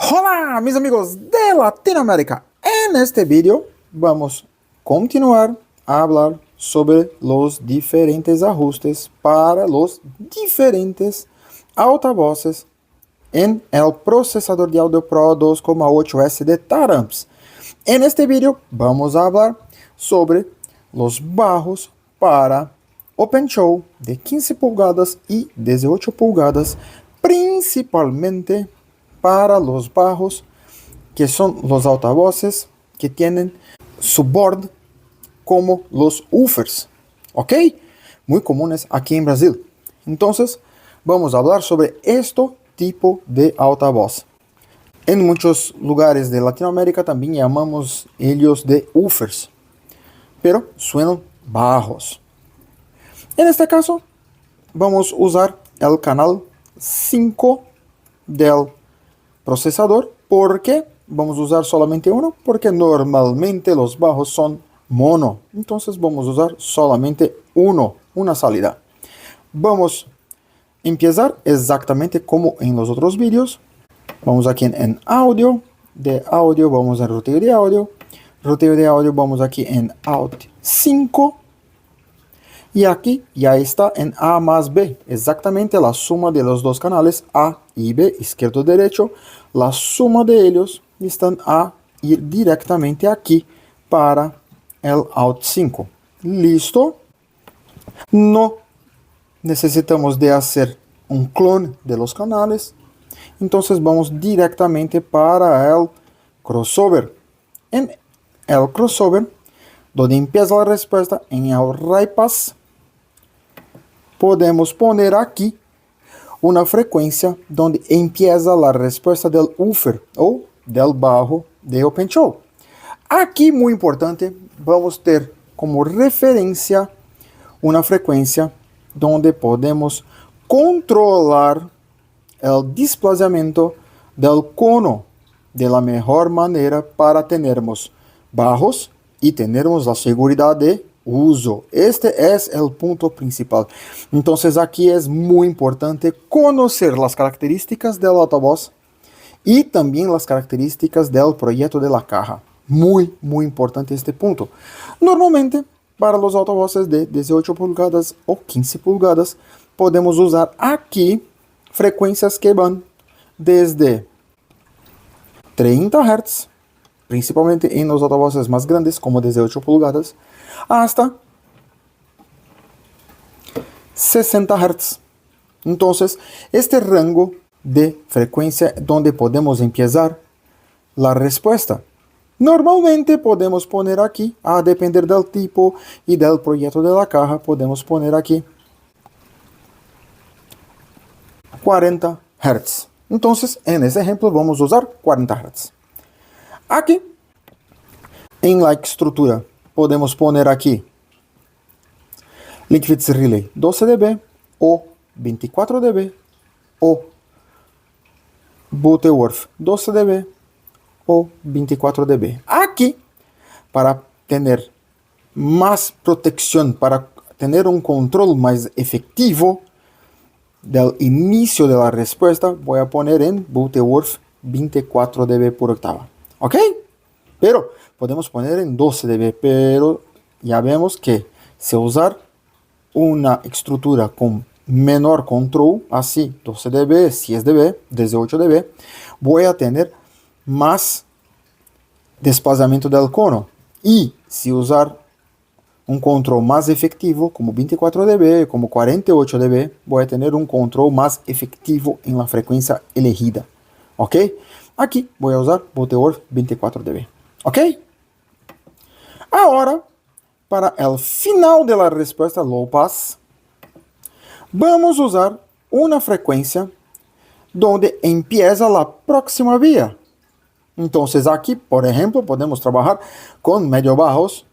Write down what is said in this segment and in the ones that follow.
Hola, mis amigos de Latinoamérica. En este vídeo vamos a continuar a hablar sobre los diferentes ajustes para los diferentes altavoces en el procesador de audio Pro 2,8S de Taramps. En este vídeo vamos a hablar sobre los bajos para OpenShow de 15 pulgadas y 18 pulgadas, principalmente para los bajos que son los altavoces que tienen su board como los woofers, ¿ok? Muy comunes aquí en Brasil. Entonces, vamos a hablar sobre este tipo de altavoz. En muchos lugares de Latinoamérica también llamamos ellos de woofers, pero suenan bajos. En este caso, vamos a usar el canal 5 del procesador. ¿Por qué vamos a usar solamente uno? Porque normalmente los bajos son mono. Entonces vamos a usar solamente una salida. Vamos a empezar exactamente como en los otros vídeos. Vamos aquí en audio. De audio vamos a ruteo de audio. Ruteo de audio vamos aquí en out 5. Y aquí ya está en A más B, exactamente la suma de los dos canales A y B, izquierdo derecho. La suma de ellos están a ir directamente aquí para el out 5. ¿Listo? No necesitamos de hacer un clon de los canales. Entonces vamos directamente para el crossover. En el crossover, donde empieza la respuesta, en el RayPass, podemos poner aquí una frecuencia donde empieza la respuesta del woofer o del bajo de OpenShow. Aquí, muy importante, vamos a tener como referencia una frecuencia donde podemos controlar el desplazamiento del cono de la mejor manera para tenermos bajos y tenermos la seguridad de uso. Este es el punto principal. Entonces aquí es muy importante conocer las características del altavoz y también las características del proyecto de la caja. Muy importante este punto. Normalmente para los altavoces de 18 pulgadas o 15 pulgadas podemos usar aquí frecuencias que van desde 30 Hz, principalmente en los altavoces más grandes como 18 pulgadas, hasta 60 Hz. Entonces, este rango de frecuencia donde podemos empezar la respuesta. Normalmente podemos poner aquí, a depender del tipo y del proyecto de la caja, podemos poner aquí 40 Hz. Entonces, en ese ejemplo vamos a usar 40 Hz. Aquí, en la estructura, podemos poner aquí Liquid Relay 12 dB o 24 dB o Butterworth 12 dB o 24 dB. Aquí, para tener más protección, para tener un control más efectivo del inicio de la respuesta, voy a poner en Butterworth 24 dB por octava. ¿Ok? Pero podemos poner en 12 dB, pero ya vemos que si usar una estructura con menor control, así 12 dB, 10 dB, 18 dB, voy a tener más desplazamiento del cono. Y si usar un control más efectivo, como 24 dB, como 48 dB, voy a tener un control más efectivo en la frecuencia elegida. ¿Ok? Aquí voy a usar Butterworth 24 dB. ¿Ok? Ahora, para el final de la respuesta low pass, vamos a usar una frecuencia donde empieza la próxima vía. Entonces aquí, por ejemplo, podemos trabajar con medio bajos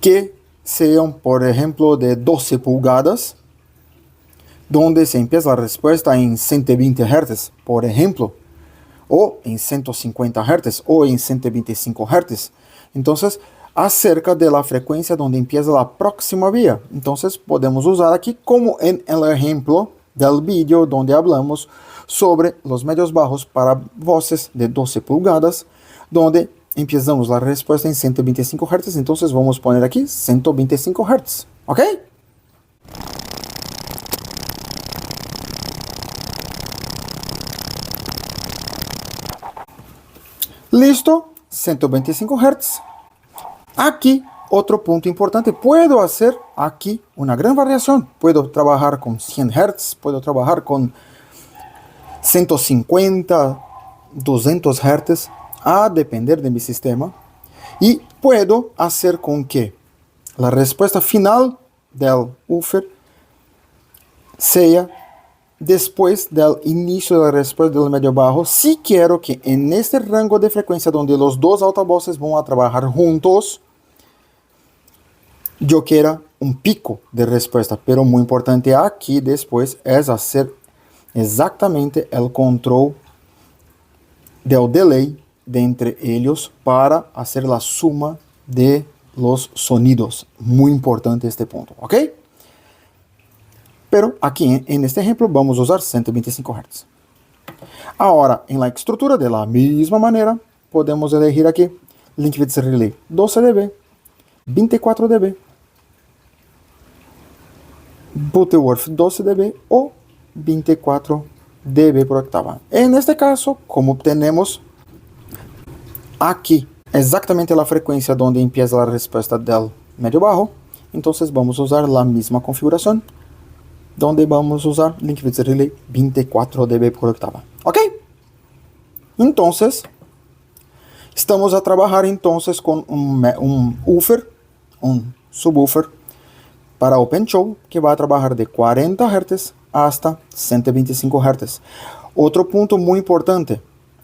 que sean, por ejemplo, de 12 pulgadas, donde se empieza la respuesta en 120 Hz, por ejemplo, o en 150 Hz, o en 125 Hz. Entonces, acerca de la frecuencia donde empieza la próxima vía. Entonces, podemos usar aquí, como en el ejemplo del vídeo donde hablamos sobre los medios bajos para voces de 12 pulgadas, donde empezamos la respuesta en 125 Hz, entonces vamos a poner aquí 125 Hz, ¿ok? Listo, 125 Hz. Aquí, otro punto importante, puedo hacer aquí una gran variación. Puedo trabajar con 100 Hz, puedo trabajar con 150, 200 Hz, a depender de mi sistema. Y puedo hacer con que la respuesta final del woofer sea después del inicio de la respuesta del medio bajo, si quiero que en este rango de frecuencia donde los dos altavoces van a trabajar juntos, yo quiera un pico de respuesta. Pero muy importante aquí después es hacer exactamente el control del delay de entre ellos para hacer la suma de los sonidos. Muy importante este punto, ¿ok? Pero aquí en este ejemplo vamos a usar 125 Hz. Ahora, en la estructura de la misma manera, podemos elegir aquí Linkwitz Relay 12 dB, 24 dB, Butterworth 12 dB o 24 dB por octava. En este caso, como tenemos aquí exactamente la frecuencia donde empieza la respuesta del medio bajo, entonces vamos a usar la misma configuración, donde vamos a usar Linkwitz Relay 24 dB por octava. ¿Ok? Entonces, estamos a trabajar entonces con un woofer, un subwoofer para Open Show, que va a trabajar de 40 Hz hasta 125 Hz. Otro punto muy importante,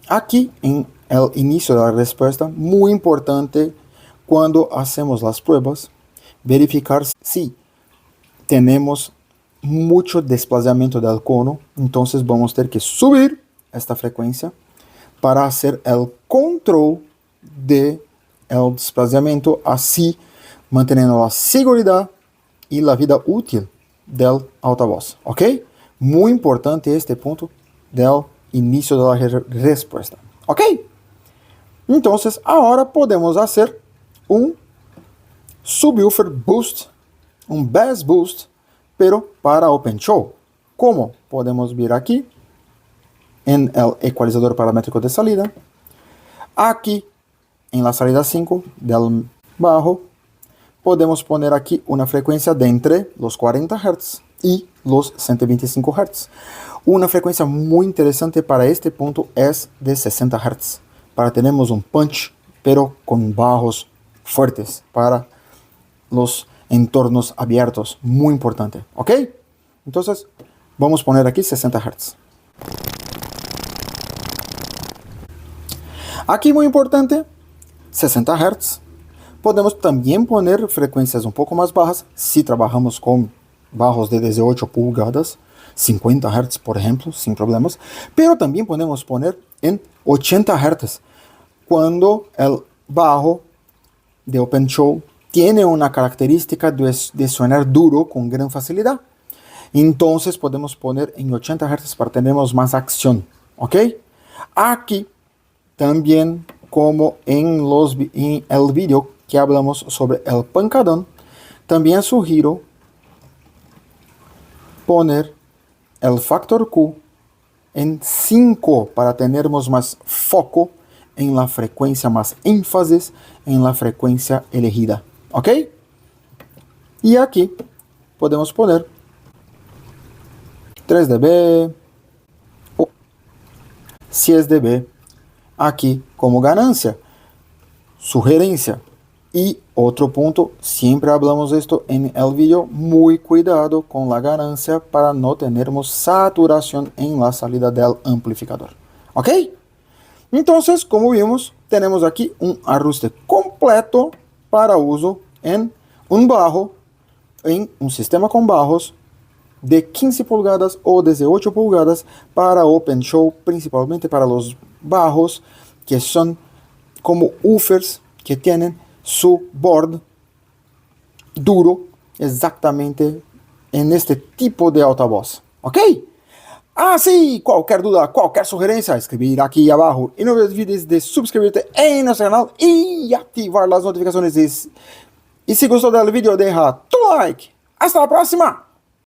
aquí en el inicio de la respuesta, muy importante cuando hacemos las pruebas, verificar si tenemos mucho desplazamiento del cono, entonces vamos a tener que subir esta frecuencia para hacer el control de el desplazamiento, así manteniendo la seguridad y la vida útil del altavoz, ¿ok? Muy importante este punto del inicio de la respuesta, ¿ok? Entonces ahora podemos hacer un subwoofer boost, un bass boost, pero para Open Show. ¿Cómo? Podemos ver aquí en el ecualizador paramétrico de salida. Aquí en la salida 5 del bajo podemos poner aquí una frecuencia de entre los 40 Hz y los 125 Hz. Una frecuencia muy interesante para este punto es de 60 Hz. Para tenemos un punch, pero con bajos fuertes para los entornos abiertos, muy importante, ¿ok? Entonces, vamos a poner aquí 60 Hz. Aquí muy importante, 60 Hz. Podemos también poner frecuencias un poco más bajas si trabajamos con bajos de 18 pulgadas, 50 Hz por ejemplo, sin problemas. Pero también podemos poner en 80 Hz cuando el bajo de Open Show tiene una característica de sonar duro con gran facilidad. Entonces podemos poner en 80 Hz para tener más acción, ¿ok? Aquí también, como en el video que hablamos sobre el pancadón, también sugiero poner el factor Q en 5 para tener más foco en la frecuencia, más énfasis en la frecuencia elegida. ¿Ok? Y aquí podemos poner 3 dB o 6 dB aquí como ganancia. Sugerencia. Y otro punto, siempre hablamos de esto en el video, muy cuidado con la ganancia para no tener saturación en la salida del amplificador. ¿Ok? Entonces, como vimos, tenemos aquí un ajuste completo para uso en un bajo, en un sistema con bajos de 15 pulgadas o desde 8 pulgadas para Open Show, principalmente para los bajos que son como woofers que tienen su board duro exactamente en este tipo de altavoz. ¿Ok? Ah, sí, cualquier duda, cualquier sugerencia, escribir aquí abajo. Y no olvides de suscribirte en nuestro canal y activar las notificaciones. Y si gustó del video, deja tu like. Hasta la próxima.